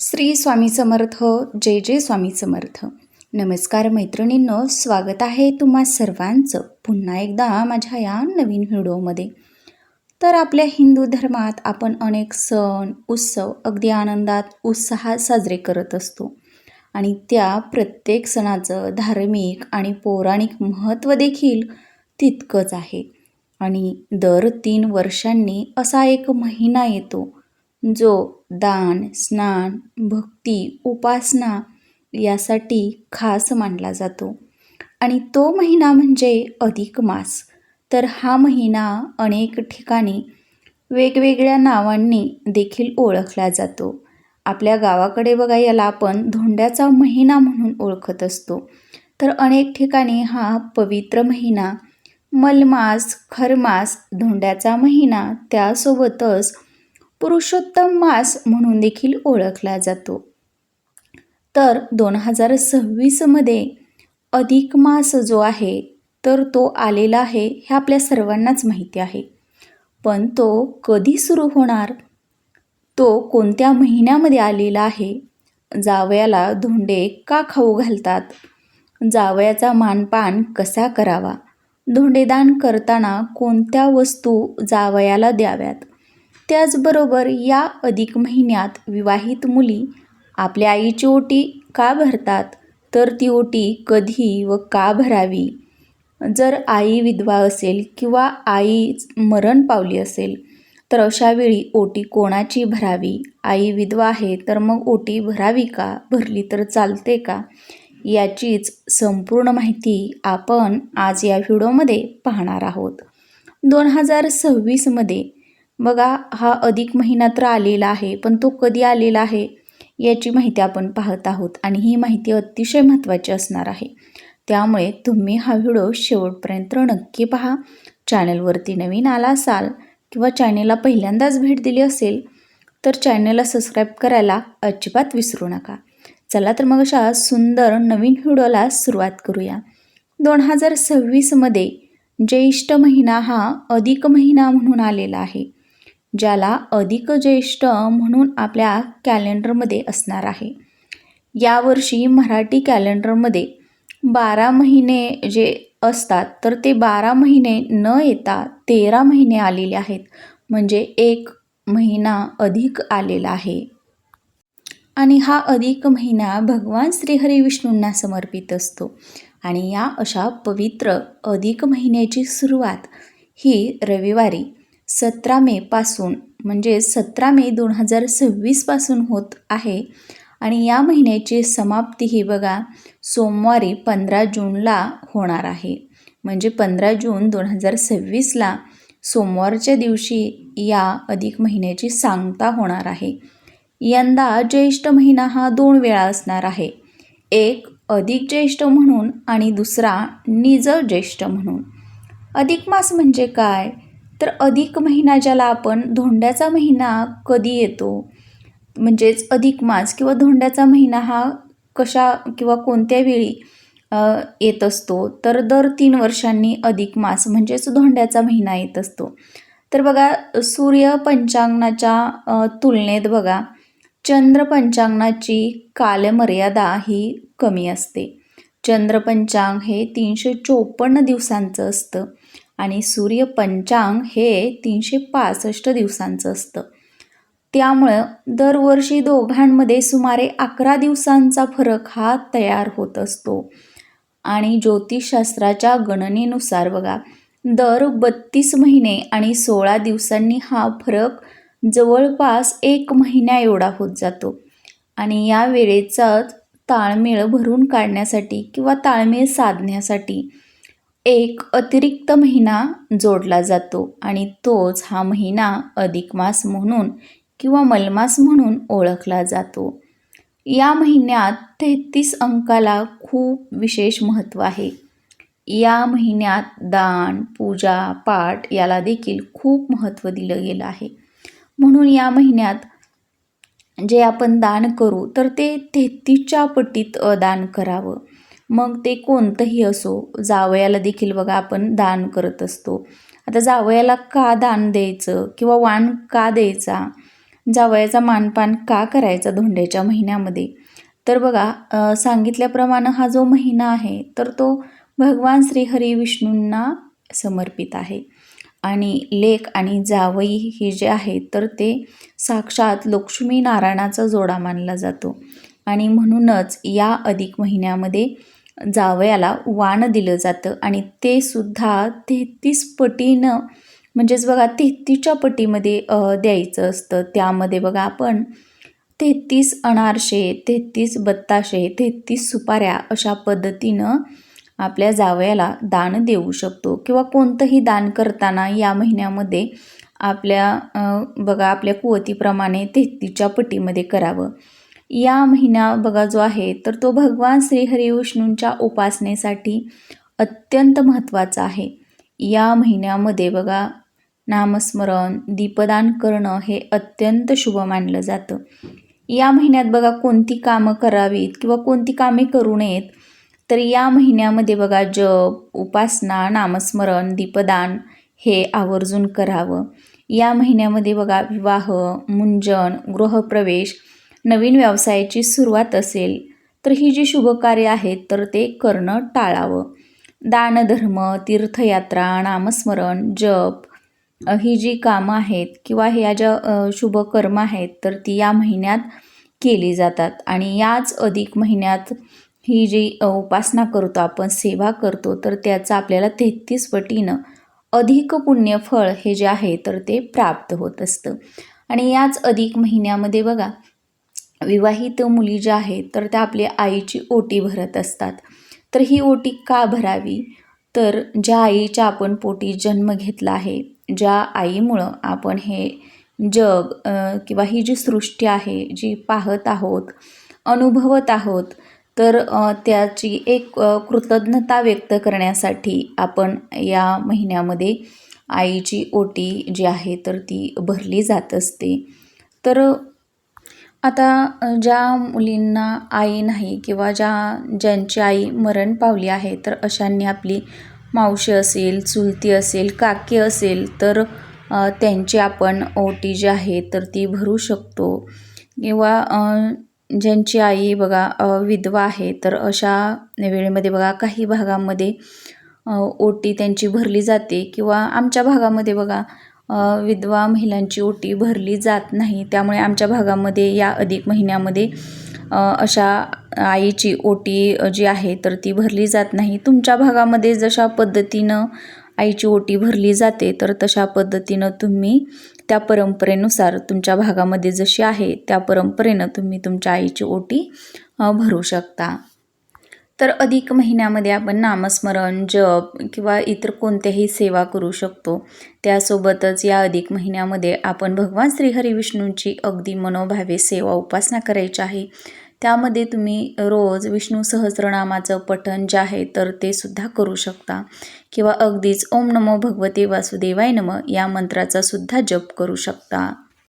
श्री स्वामी समर्थ. जय जय स्वामी समर्थ. नमस्कार मैत्रिणींनो, स्वागत आहे तुम्हा सर्वांचं पुन्हा एकदा माझ्या या नवीन व्हिडिओमध्ये. तर आपल्या हिंदू धर्मात आपण अनेक सण उत्सव अगदी आनंदात उत्साहात साजरे करत असतो आणि त्या प्रत्येक सणाचं धार्मिक आणि पौराणिक महत्त्व देखील तितकंच आहे. आणि दर 3 वर्षांनी असा एक महिना येतो जो दान, स्नान, भक्ती, उपासना यासाठी खास मानला जातो आणि तो महिना म्हणजे अधिक मास. तर हा महिना अनेक ठिकाणी वेगवेगळ्या नावांनी देखील ओळखला जातो. आपल्या गावाकडे बघा, याला आपण धोंड्याचा महिना म्हणून ओळखत असतो. तर अनेक ठिकाणी हा पवित्र महिना मलमास, खरमास, धोंड्याचा महिना त्यासोबतच पुरुषोत्तम मास म्हणून देखील ओळखला जातो. तर 2026मध्ये अधिक मास जो आहे तर तो आलेला आहे हे आपल्या सर्वांनाच माहिती आहे. पण तो कधी सुरू होणार, तो कोणत्या महिन्यामध्ये आलेला आहे, जावयाला धोंडे का खाऊ घालतात, जावयाचा मानपान कसा करावा, धोंडेदान करताना कोणत्या वस्तू जावयाला द्याव्यात, त्याचबरोबर या अधिक महिन्यात विवाहित मुली आपल्या आईची ओटी का भरतात, तर ती ओटी कधी व का भरावी, जर आई विधवा असेल किंवा आई मरण पावली असेल तर अशा वेळी ओटी कोणाची भरावी, आई विधवा आहे तर मग ओटी भरावी का, भरली तर चालते का, याचीच संपूर्ण माहिती आपण आज या व्हिडिओमध्ये पाहणार आहोत. 2026मध्ये बघा, हा अधिक महिना तर आलेला आहे, पण तो कधी आलेला आहे याची माहिती आपण पाहत आहोत आणि ही माहिती अतिशय महत्त्वाची असणार आहे. त्यामुळे तुम्ही हा व्हिडिओ शेवटपर्यंत नक्की पहा. चॅनलवरती नवीन आला असाल किंवा चॅनलला पहिल्यांदाच भेट दिली असेल तर चॅनलला सबस्क्राईब करायला अजिबात विसरू नका. चला तर मग अशा सुंदर नवीन व्हिडिओला सुरुवात करूया. 2026मध्ये ज्येष्ठ महिना हा अधिक महिना म्हणून आलेला आहे, ज्याला अधिक ज्येष्ठ म्हणून आपल्या कॅलेंडरमध्ये असणार आहे. यावर्षी मराठी कॅलेंडरमध्ये 12 महिने जे असतात तर ते 12 महिने न येता 13 महिने आलेले आहेत, म्हणजे एक महिना अधिक आलेला आहे. आणि हा अधिक महिना भगवान श्रीहरी विष्णूंना समर्पित असतो. आणि या अशा पवित्र अधिक महिन्याची सुरुवात ही रविवारी 17 मे पासून म्हणजे 17 मे 2026 पासून होत आहे आणि या महिन्याची समाप्ती ही बघा सोमवारी 15 जूनला होणार आहे. म्हणजे 15 जून 2026ला सोमवारच्या दिवशी या अधिक महिन्याची सांगता होणार आहे. यंदा ज्येष्ठ महिना हा 2 वेळा असणार आहे, एक अधिक ज्येष्ठ म्हणून आणि दुसरा निज ज्येष्ठ म्हणून. अधिक मास म्हणजे काय, तर अधिक महिना ज्याला आपण धोंड्याचा महिना कधी येतो, म्हणजेच अधिक मास किंवा धोंड्याचा महिना हा कशा किंवा कोणत्या वेळी येत असतो, तर दर 3 वर्षांनी अधिक मास म्हणजेच धोंड्याचा महिना येत असतो. तर बघा, सूर्य पंचांगाच्या तुलनेत बघा चंद्र पंचांगाची कालमर्यादा ही कमी असते. चंद्र पंचांग हे 354 दिवसांचं असतं आणि सूर्य पंचांग हे 365 दिवसांचं असतं. त्यामुळं दरवर्षी दोघांमध्ये सुमारे 11 दिवसांचा फरक हा तयार होत असतो. आणि ज्योतिषशास्त्राच्या गणनेनुसार बघा दर 32 महिने आणि 16 दिवसांनी हा फरक जवळपास 1 महिन्या एवढा होत जातो. आणि या वेळेचा ताळमेळ भरून काढण्यासाठी किंवा ताळमेळ साधण्यासाठी एक अतिरिक्त महिना जोडला जातो आणि तोच हा महिना अधिक मास म्हणून किंवा मलमास म्हणून ओळखला जातो. या महिन्यात 33 अंकाला खूप विशेष महत्त्व आहे. या महिन्यात दान, पूजा, पाठ याला देखील खूप महत्त्व दिलं गेलं आहे. म्हणून या महिन्यात जे आपण दान करू तर ते 33च्या पटीत दान करावं. मग ते कोणतंही असो, जावयाला देखील बघा आपण दान करत असतो. आता जावयाला का दान द्यायचं किंवा वाण का द्यायचा, जावयाचा मानपान का करायचा धोंड्याच्या महिन्यामध्ये? तर बघा सांगितल्याप्रमाणे हा जो महिना आहे तर तो भगवान श्रीहरी विष्णूंना समर्पित आहे आणि लेक आणि जावई हे जे आहे तर ते साक्षात लक्ष्मी नारायणाचा जोडा मानला जातो आणि म्हणूनच या अधिक महिन्यामध्ये जावयाला वाण दिलं जातं आणि ते सुद्धा 33 पटीनं म्हणजेच बघा 33च्या पटीमध्ये द्यायचं असतं. त्यामध्ये बघा आपण 33 अनारसे, 33 बत्ताशे, 33 सुपाऱ्या अशा पद्धतीनं आपल्या जावयाला दान देऊ शकतो किंवा कोणतंही दान करताना या महिन्यामध्ये बघा आपल्या कुवतीप्रमाणे 33च्या पटीमध्ये करावं. या महिना बघा जो आहे तर तो भगवान श्रीहरी विष्णूंच्या उपासनेसाठी अत्यंत महत्त्वाचा आहे. या महिन्यामध्ये बघा नामस्मरण, दीपदान करणं हे अत्यंत शुभ मानलं जातं. या महिन्यात बघा कोणती कामं करावीत किंवा कोणती कामे करू नयेत, तर या महिन्यामध्ये बघा जप, उपासना, नामस्मरण, दीपदान हे आवर्जून करावं. या महिन्यामध्ये बघा विवाह, मुंजन, गृहप्रवेश, नवीन व्यवसायाची सुरुवात असेल तर ही जी शुभकार्य आहेत तर ते करणं टाळावं. दानधर्म, तीर्थयात्रा, नामस्मरण, जप ही जी कामं आहेत किंवा ह्या ज्या शुभकर्म आहेत तर ती या महिन्यात केली जातात आणि याच अधिक महिन्यात ही जी उपासना करतो आपण, सेवा करतो तर त्याचं आपल्याला 33 पटीनं अधिक पुण्यफळ हे जे आहे तर ते प्राप्त होत असतं. आणि याच अधिक महिन्यामध्ये बघा विवाहित मुली ज्या आहेत तर त्या आपल्या आईची ओटी भरत असतात. तर ही ओटी का भरावी? तर ज्या आईच्या आपण पोटी जन्म घेतला आहे, ज्या आईमुळं आपण हे जग किंवा ही जी सृष्टी आहे जी पाहत आहोत, अनुभवत आहोत, तर त्याची एक कृतज्ञता व्यक्त करण्यासाठी आपण या महिन्यामध्ये आईची ओटी जी आहे तर ती भरली जात असते. तर आता ज्या मुलींना आई नाही किंवा ज्यांची आई मरण पावली आहे तर अशांनी आपली मावशी असेल, चुलती असेल, काकी असेल तर त्यांची आपण ओटी जी आहे तर ती भरू शकतो किंवा ज्यांची आई बघा विधवा आहे तर अशा वेळेमध्ये बघा काही भागामध्ये ओटी त्यांची भरली जाते किंवा आमच्या भागामध्ये बघा विधवा महिलांची ओटी भरली जात नाही. त्यामुळे आमच्या भागामध्ये या अधिक महिन्यामध्ये अशा आईची ओटी जी आहे तर ती भरली जात नाही. तुमच्या भागामध्ये जशा पद्धतीनं आईची ओटी भरली जाते तर तशा पद्धतीनं तुम्ही त्या परंपरेनुसार तुमच्या भागामध्ये जशी आहे त्या परंपरेनं तुम्ही तुमच्या आईची ओटी भरू शकता. तर अधिक महिन्यामध्ये आपण नामस्मरण, जप किंवा इतर कोणत्याही सेवा करू शकतो. त्यासोबतच या अधिक महिन्यामध्ये आपण भगवान श्रीहरी विष्णूंची अगदी मनोभावे सेवा उपासना करायची आहे. त्यामध्ये तुम्ही रोज विष्णू सहस्रनामाचं पठण जे आहे तर ते सुद्धा करू शकता किंवा अगदीच ओम नमो भगवते वासुदेवाय नमः या मंत्राचा सुद्धा जप करू शकता.